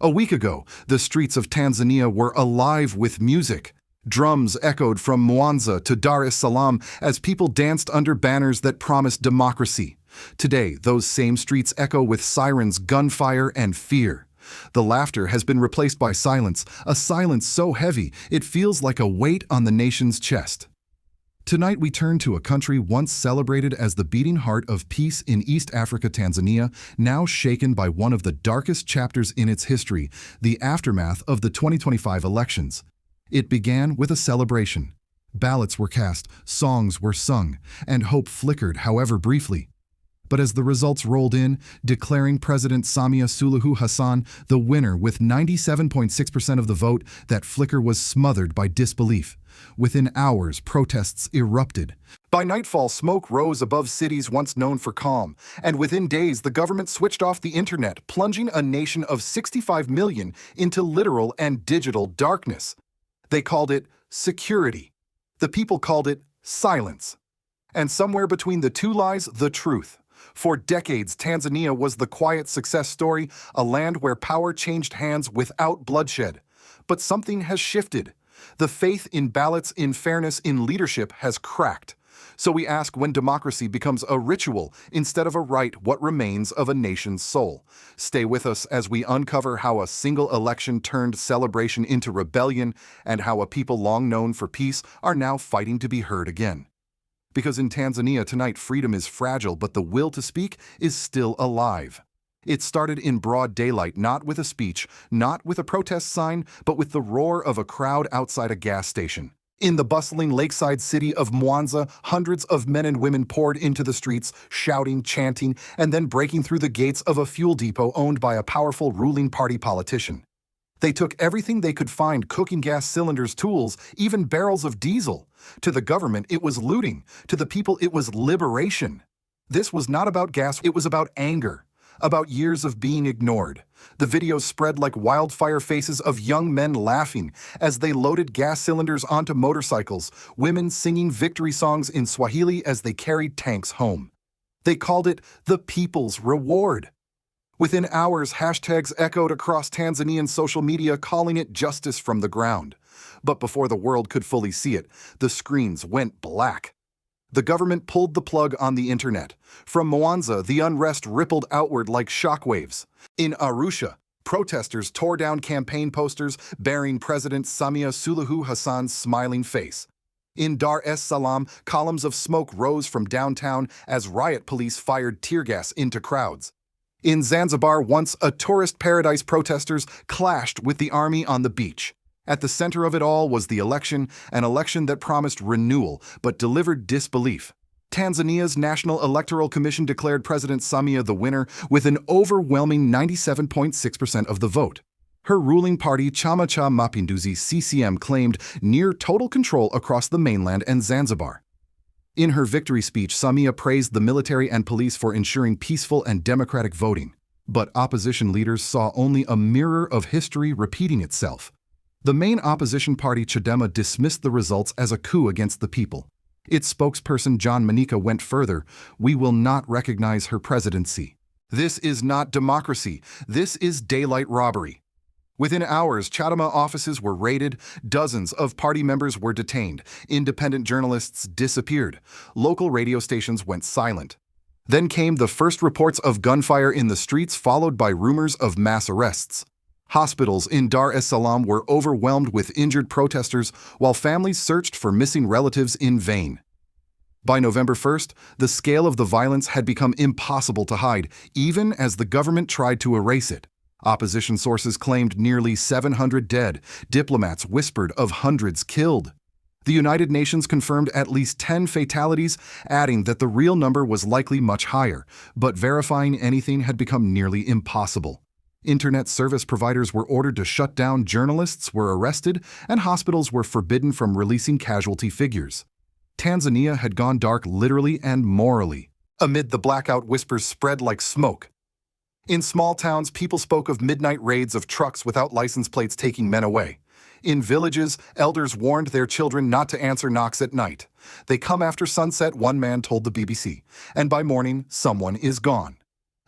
A week ago, the streets of Tanzania were alive with music. Drums echoed from Mwanza to Dar es Salaam as people danced under banners that promised democracy. Today, those same streets echo with sirens, gunfire, and fear. The laughter has been replaced by silence, a silence so heavy it feels like a weight on the nation's chest. Tonight we turn to a country once celebrated as the beating heart of peace in East Africa, Tanzania, now shaken by one of the darkest chapters in its history, the aftermath of the 2025 elections. It began with a celebration. Ballots were cast, songs were sung, and hope flickered, however briefly. But as the results rolled in, declaring President Samia Suluhu Hassan the winner with 97.6% of the vote, that flicker was smothered by disbelief. Within hours, protests erupted. By nightfall, smoke rose above cities once known for calm, and within days the government switched off the internet, plunging a nation of 65 million into literal and digital darkness. They called it security. The people called it silence. And somewhere between the two lies the truth. For decades, Tanzania was the quiet success story, a land where power changed hands without bloodshed. But something has shifted. The faith in ballots, in fairness, in leadership has cracked. So we ask, when democracy becomes a ritual instead of a right, what remains of a nation's soul? Stay with us as we uncover how a single election turned celebration into rebellion and how a people long known for peace are now fighting to be heard again. Because in Tanzania tonight, freedom is fragile, but the will to speak is still alive. It started in broad daylight, not with a speech, not with a protest sign, but with the roar of a crowd outside a gas station. In the bustling lakeside city of Mwanza, hundreds of men and women poured into the streets, shouting, chanting, and then breaking through the gates of a fuel depot owned by a powerful ruling party politician. They took everything they could find: cooking gas cylinders, tools, even barrels of diesel. To the government, it was looting. To the people, it was liberation. This was not about gas, it was about anger. About years of being ignored. The videos spread like wildfire, faces of young men laughing as they loaded gas cylinders onto motorcycles, women singing victory songs in Swahili as they carried tanks home. They called it the people's reward. Within hours, hashtags echoed across Tanzanian social media calling it justice from the ground. But before the world could fully see it, the screens went black. The government pulled the plug on the internet. From Mwanza, the unrest rippled outward like shockwaves. In Arusha, protesters tore down campaign posters bearing President Samia Suluhu Hassan's smiling face. In Dar es Salaam, columns of smoke rose from downtown as riot police fired tear gas into crowds. In Zanzibar, once a tourist paradise, protesters clashed with the army on the beach. At the center of it all was the election, an election that promised renewal but delivered disbelief. Tanzania's National Electoral Commission declared President Samia the winner with an overwhelming 97.6% of the vote. Her ruling party, Chama cha Mapinduzi (CCM), claimed near total control across the mainland and Zanzibar. In her victory speech, Samia praised the military and police for ensuring peaceful and democratic voting. But opposition leaders saw only a mirror of history repeating itself. The main opposition party, Chadema, dismissed the results as a coup against the people. Its spokesperson, John Manika, went further: "We will not recognize her presidency. This is not democracy. This is daylight robbery." Within hours, Chadema offices were raided, dozens of party members were detained, independent journalists disappeared, local radio stations went silent. Then came the first reports of gunfire in the streets, followed by rumors of mass arrests. Hospitals in Dar es Salaam were overwhelmed with injured protesters, while families searched for missing relatives in vain. By November 1st, the scale of the violence had become impossible to hide, even as the government tried to erase it. Opposition sources claimed nearly 700 dead. Diplomats whispered of hundreds killed. The United Nations confirmed at least 10 fatalities, adding that the real number was likely much higher, but verifying anything had become nearly impossible. Internet service providers were ordered to shut down, journalists were arrested, and hospitals were forbidden from releasing casualty figures. Tanzania had gone dark literally and morally. Amid the blackout, whispers spread like smoke. In small towns, people spoke of midnight raids of trucks without license plates taking men away. In villages, elders warned their children not to answer knocks at night. "They come after sunset," one man told the BBC, "and by morning, someone is gone."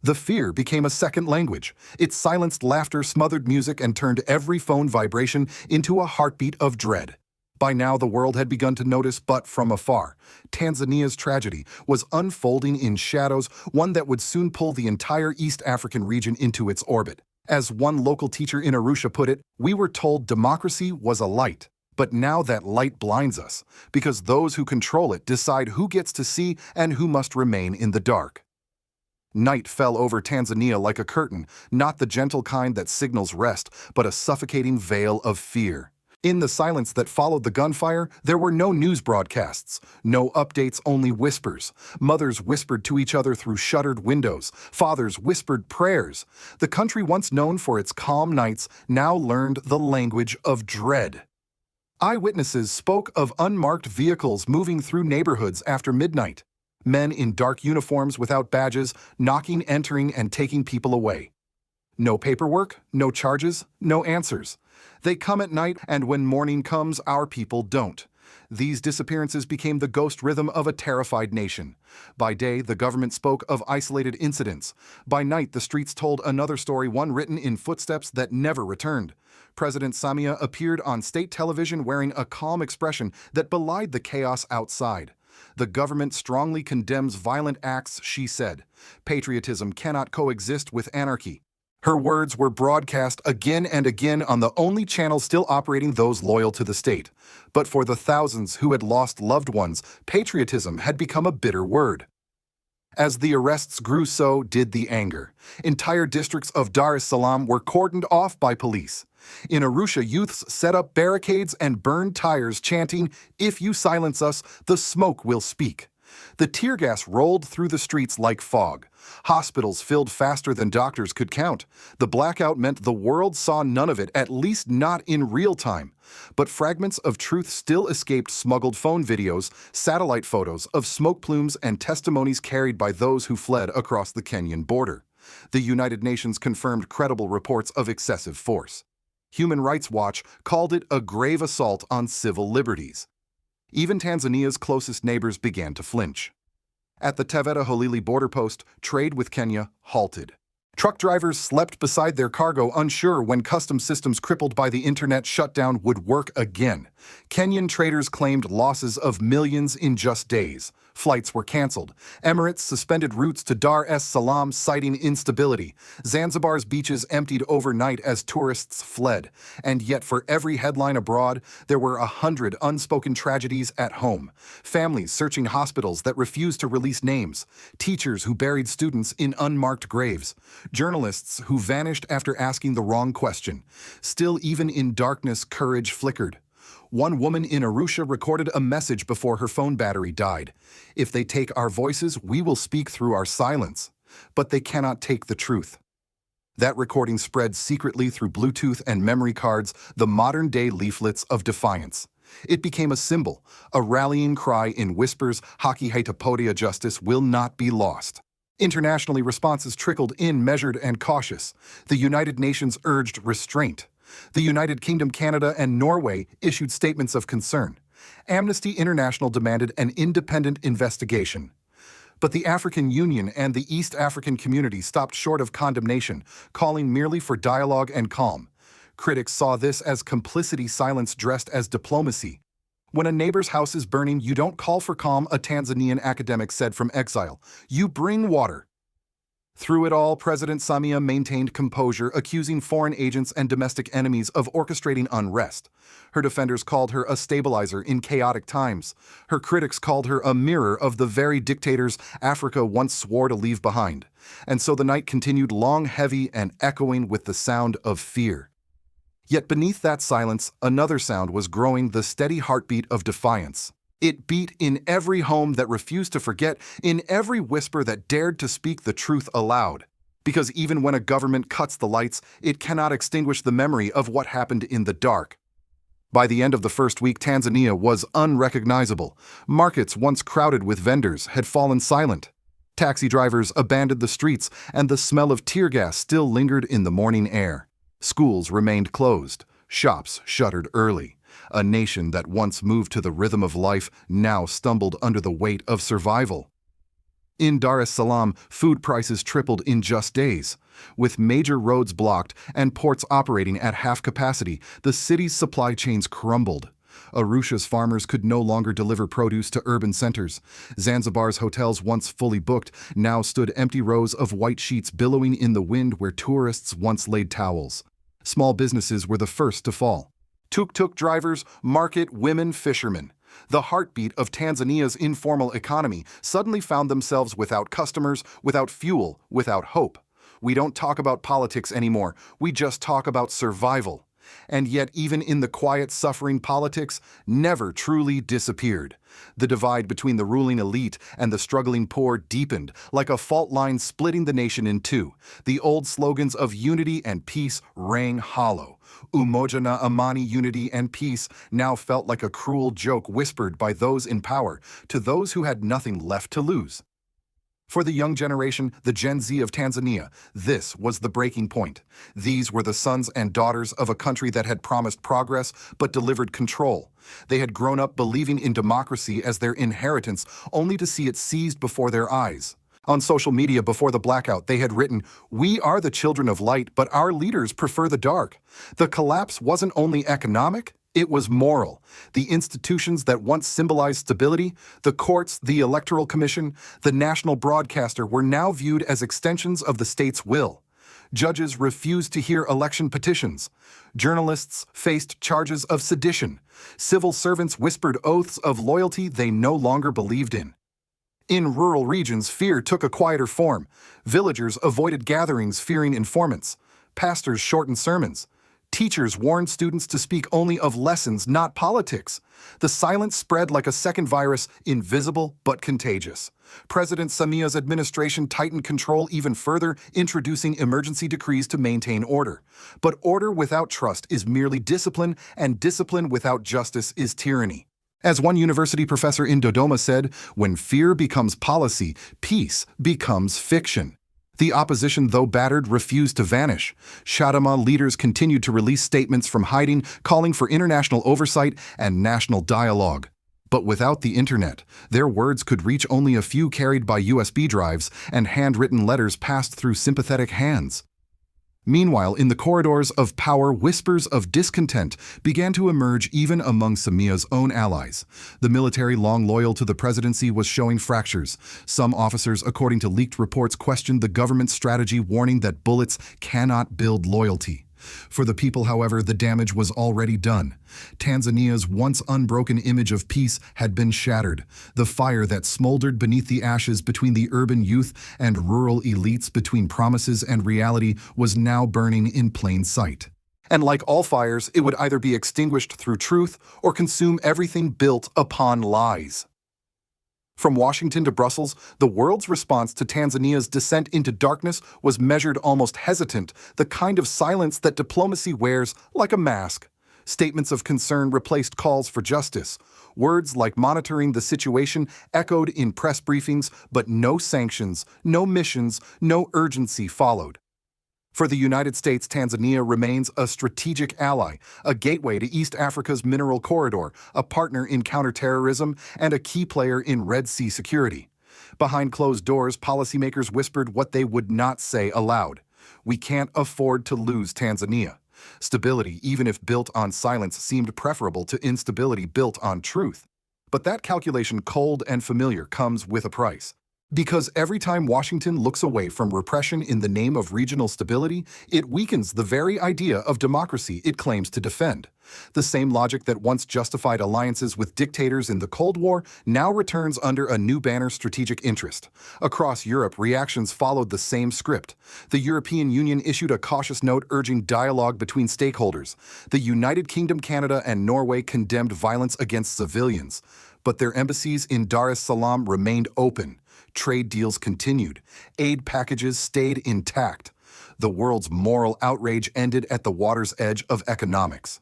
The fear became a second language. It silenced laughter, smothered music, and turned every phone vibration into a heartbeat of dread. By now, the world had begun to notice, but from afar. Tanzania's tragedy was unfolding in shadows, one that would soon pull the entire East African region into its orbit. As one local teacher in Arusha put it, we were told democracy was a light. But now that light blinds us, because those who control it decide who gets to see and who must remain in the dark. Night fell over Tanzania like a curtain, not the gentle kind that signals rest, but a suffocating veil of fear. In the silence that followed the gunfire, there were no news broadcasts, no updates, only whispers. Mothers whispered to each other through shuttered windows. Fathers whispered prayers. The country once known for its calm nights now learned the language of dread. Eyewitnesses spoke of unmarked vehicles moving through neighborhoods after midnight. Men in dark uniforms without badges, knocking, entering, and taking people away. No paperwork, no charges, no answers. They come at night, and when morning comes, our people don't. These disappearances became the ghost rhythm of a terrified nation. By day, the government spoke of isolated incidents. By night, the streets told another story, one written in footsteps that never returned. President Samia appeared on state television wearing a calm expression that belied the chaos outside. The government strongly condemns violent acts, she said. Patriotism cannot coexist with anarchy. Her words were broadcast again and again on the only channel still operating, those loyal to the state. But for the thousands who had lost loved ones, patriotism had become a bitter word. As the arrests grew, so did the anger. Entire districts of Dar es Salaam were cordoned off by police. In Arusha, youths set up barricades and burned tires, chanting, "If you silence us, the smoke will speak." The tear gas rolled through the streets like fog. Hospitals filled faster than doctors could count. The blackout meant the world saw none of it, at least not in real time. But fragments of truth still escaped smuggled phone videos, satellite photos of smoke plumes, and testimonies carried by those who fled across the Kenyan border. The United Nations confirmed credible reports of excessive force. Human Rights Watch called it a grave assault on civil liberties. Even Tanzania's closest neighbors began to flinch. At the Taveta-Holili border post, trade with Kenya halted. Truck drivers slept beside their cargo, unsure when customs systems crippled by the internet shutdown would work again. Kenyan traders claimed losses of millions in just days. Flights were canceled. Emirates suspended routes to Dar es Salaam, citing instability. Zanzibar's beaches emptied overnight as tourists fled. And yet, for every headline abroad, there were 100 unspoken tragedies at home. Families searching hospitals that refused to release names. Teachers who buried students in unmarked graves. Journalists who vanished after asking the wrong question. Still, even in darkness, courage flickered. One woman in Arusha recorded a message before her phone battery died. "If they take our voices, we will speak through our silence. But they cannot take the truth." That recording spread secretly through Bluetooth and memory cards, the modern-day leaflets of defiance. It became a symbol, a rallying cry in whispers, "Haki haitapotea," justice will not be lost. Internationally, responses trickled in, measured and cautious. The United Nations urged restraint. The United Kingdom, Canada, and Norway issued statements of concern. Amnesty International demanded an independent investigation. But the African Union and the East African community stopped short of condemnation, calling merely for dialogue and calm. Critics saw this as complicity, silence dressed as diplomacy. "When a neighbor's house is burning, you don't call for calm," a Tanzanian academic said from exile. "You bring water." Through it all, President Samia maintained composure, accusing foreign agents and domestic enemies of orchestrating unrest. Her defenders called her a stabilizer in chaotic times. Her critics called her a mirror of the very dictators Africa once swore to leave behind. And so the night continued, long, heavy, and echoing with the sound of fear. Yet beneath that silence, another sound was growing, the steady heartbeat of defiance. It beat in every home that refused to forget, in every whisper that dared to speak the truth aloud. Because even when a government cuts the lights, it cannot extinguish the memory of what happened in the dark. By the end of the first week, Tanzania was unrecognizable. Markets, once crowded with vendors, had fallen silent. Taxi drivers abandoned the streets, and the smell of tear gas still lingered in the morning air. Schools remained closed. Shops shuttered early. A nation that once moved to the rhythm of life now stumbled under the weight of survival. In Dar es Salaam, food prices tripled in just days. With major roads blocked and ports operating at half capacity, the city's supply chains crumbled. Arusha's farmers could no longer deliver produce to urban centers. Zanzibar's hotels, once fully booked, now stood empty rows of white sheets billowing in the wind where tourists once laid towels. Small businesses were the first to fall. Tuk-tuk drivers, market women, fishermen. The heartbeat of Tanzania's informal economy suddenly found themselves without customers, without fuel, without hope. We don't talk about politics anymore, we just talk about survival. And yet, even in the quiet suffering, politics never truly disappeared. The divide between the ruling elite and the struggling poor deepened, like a fault line splitting the nation in two. The old slogans of unity and peace rang hollow. Umoja na amani, unity and peace, now felt like a cruel joke whispered by those in power to those who had nothing left to lose. For the young generation, the Gen Z of Tanzania, this was the breaking point. These were the sons and daughters of a country that had promised progress but delivered control. They had grown up believing in democracy as their inheritance, only to see it seized before their eyes. On social media before the blackout, they had written, "We are the children of light, but our leaders prefer the dark." The collapse wasn't only economic, it was moral. The institutions that once symbolized stability, the courts, the electoral commission, the national broadcaster, were now viewed as extensions of the state's will. Judges refused to hear election petitions. Journalists faced charges of sedition. Civil servants whispered oaths of loyalty they no longer believed in. In rural regions, fear took a quieter form. Villagers avoided gatherings fearing informants. Pastors shortened sermons. Teachers warned students to speak only of lessons, not politics. The silence spread like a second virus, invisible but contagious. President Samia's administration tightened control even further, introducing emergency decrees to maintain order. But order without trust is merely discipline, and discipline without justice is tyranny. As one university professor in Dodoma said, when fear becomes policy, peace becomes fiction. The opposition, though battered, refused to vanish. Chadema leaders continued to release statements from hiding, calling for international oversight and national dialogue. But without the internet, their words could reach only a few, carried by USB drives, and handwritten letters passed through sympathetic hands. Meanwhile, in the corridors of power, whispers of discontent began to emerge even among Samia's own allies. The military, long loyal to the presidency, was showing fractures. Some officers, according to leaked reports, questioned the government's strategy, warning that bullets cannot build loyalty. For the people, however, the damage was already done. Tanzania's once unbroken image of peace had been shattered. The fire that smoldered beneath the ashes between the urban youth and rural elites, between promises and reality, was now burning in plain sight. And like all fires, it would either be extinguished through truth or consume everything built upon lies. From Washington to Brussels, the world's response to Tanzania's descent into darkness was measured, almost hesitant, the kind of silence that diplomacy wears like a mask. Statements of concern replaced calls for justice. Words like monitoring the situation echoed in press briefings, but no sanctions, no missions, no urgency followed. For the United States, Tanzania remains a strategic ally, a gateway to East Africa's mineral corridor, a partner in counterterrorism, and a key player in Red Sea security. Behind closed doors, policymakers whispered what they would not say aloud. We can't afford to lose Tanzania. Stability, even if built on silence, seemed preferable to instability built on truth. But that calculation, cold and familiar, comes with a price. Because every time Washington looks away from repression in the name of regional stability, it weakens the very idea of democracy it claims to defend. The same logic that once justified alliances with dictators in the Cold War now returns under a new banner: strategic interest. Across Europe, reactions followed the same script. The European Union issued a cautious note urging dialogue between stakeholders. The United Kingdom, Canada, and Norway condemned violence against civilians. But their embassies in Dar es Salaam remained open. Trade deals continued. Aid packages stayed intact. The world's moral outrage ended at the water's edge of economics.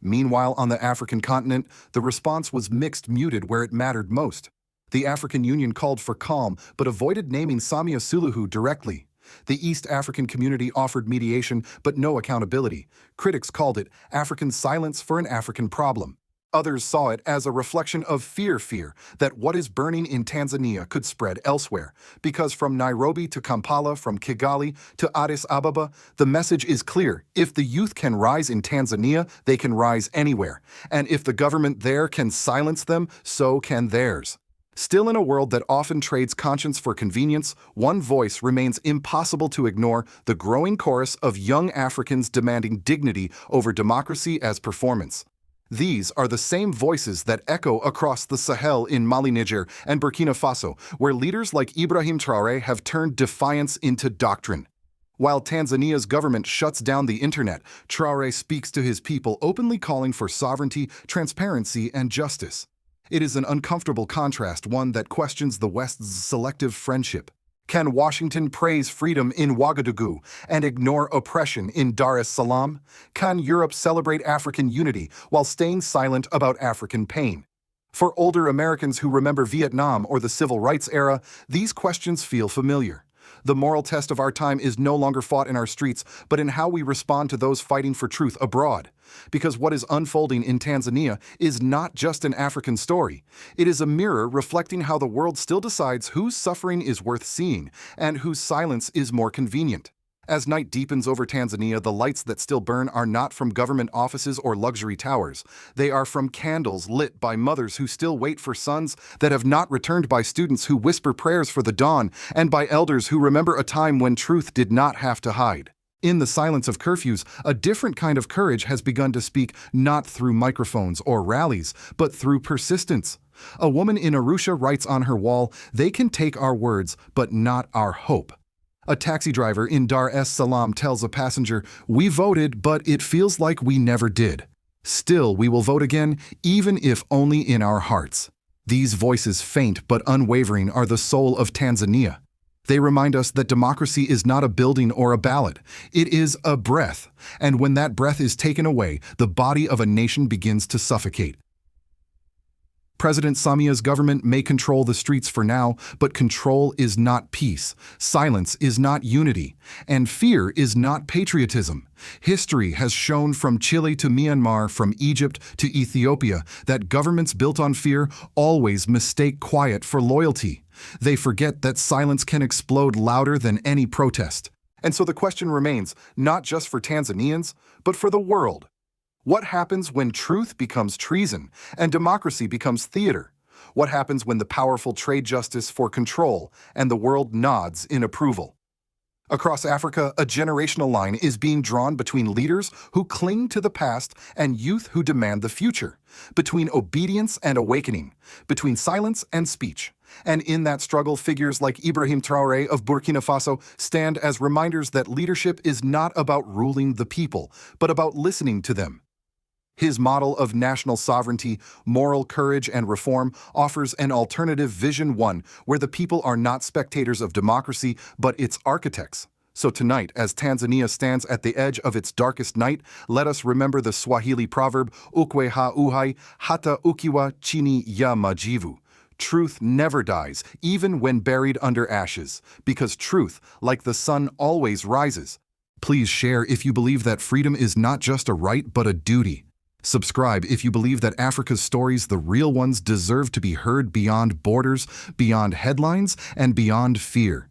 Meanwhile, on the African continent, the response was mixed, muted where it mattered most. The African Union called for calm, but avoided naming Samia Suluhu directly. The East African community offered mediation, but no accountability. Critics called it African silence for an African problem. Others saw it as a reflection of fear that what is burning in Tanzania could spread elsewhere, because from Nairobi to Kampala, from Kigali to Addis Ababa, the message is clear. If the youth can rise in Tanzania, they can rise anywhere. And if the government there can silence them, so can theirs. Still, in a world that often trades conscience for convenience, one voice remains impossible to ignore: the growing chorus of young Africans demanding dignity over democracy as performance. These are the same voices that echo across the Sahel in Mali, Niger, and Burkina Faso, where leaders like Ibrahim Traore have turned defiance into doctrine. While Tanzania's government shuts down the internet, Traore speaks to his people, openly calling for sovereignty, transparency, and justice. It is an uncomfortable contrast, one that questions the West's selective friendship. Can Washington praise freedom in Ouagadougou and ignore oppression in Dar es Salaam? Can Europe celebrate African unity while staying silent about African pain? For older Americans who remember Vietnam or the civil rights era, these questions feel familiar. The moral test of our time is no longer fought in our streets, but in how we respond to those fighting for truth abroad. Because what is unfolding in Tanzania is not just an African story. It is a mirror reflecting how the world still decides whose suffering is worth seeing and whose silence is more convenient. As night deepens over Tanzania, the lights that still burn are not from government offices or luxury towers. They are from candles lit by mothers who still wait for sons that have not returned, by students who whisper prayers for the dawn, and by elders who remember a time when truth did not have to hide. In the silence of curfews, a different kind of courage has begun to speak, not through microphones or rallies, but through persistence. A woman in Arusha writes on her wall, "They can take our words, but not our hope." A taxi driver in Dar es Salaam tells a passenger, "We voted, but it feels like we never did. Still, we will vote again, even if only in our hearts." These voices, faint but unwavering, are the soul of Tanzania. They remind us that democracy is not a building or a ballot. It is a breath. And when that breath is taken away, the body of a nation begins to suffocate. President Samia's government may control the streets for now, but control is not peace, silence is not unity, and fear is not patriotism. History has shown, from Chile to Myanmar, from Egypt to Ethiopia, that governments built on fear always mistake quiet for loyalty. They forget that silence can explode louder than any protest. And so the question remains, not just for Tanzanians, but for the world. What happens when truth becomes treason and democracy becomes theater? What happens when the powerful trade justice for control and the world nods in approval? Across Africa, a generational line is being drawn between leaders who cling to the past and youth who demand the future, between obedience and awakening, between silence and speech. And in that struggle, figures like Ibrahim Traore of Burkina Faso stand as reminders that leadership is not about ruling the people, but about listening to them. His model of national sovereignty, moral courage, and reform offers an alternative vision, one where the people are not spectators of democracy, but its architects. So tonight, as Tanzania stands at the edge of its darkest night, let us remember the Swahili proverb, ukwe ha uhai, hata ukiwa chini ya majivu. Truth never dies, even when buried under ashes, because truth, like the sun, always rises. Please share if you believe that freedom is not just a right, but a duty. Subscribe if you believe that Africa's stories, the real ones, deserve to be heard beyond borders, beyond headlines, and beyond fear.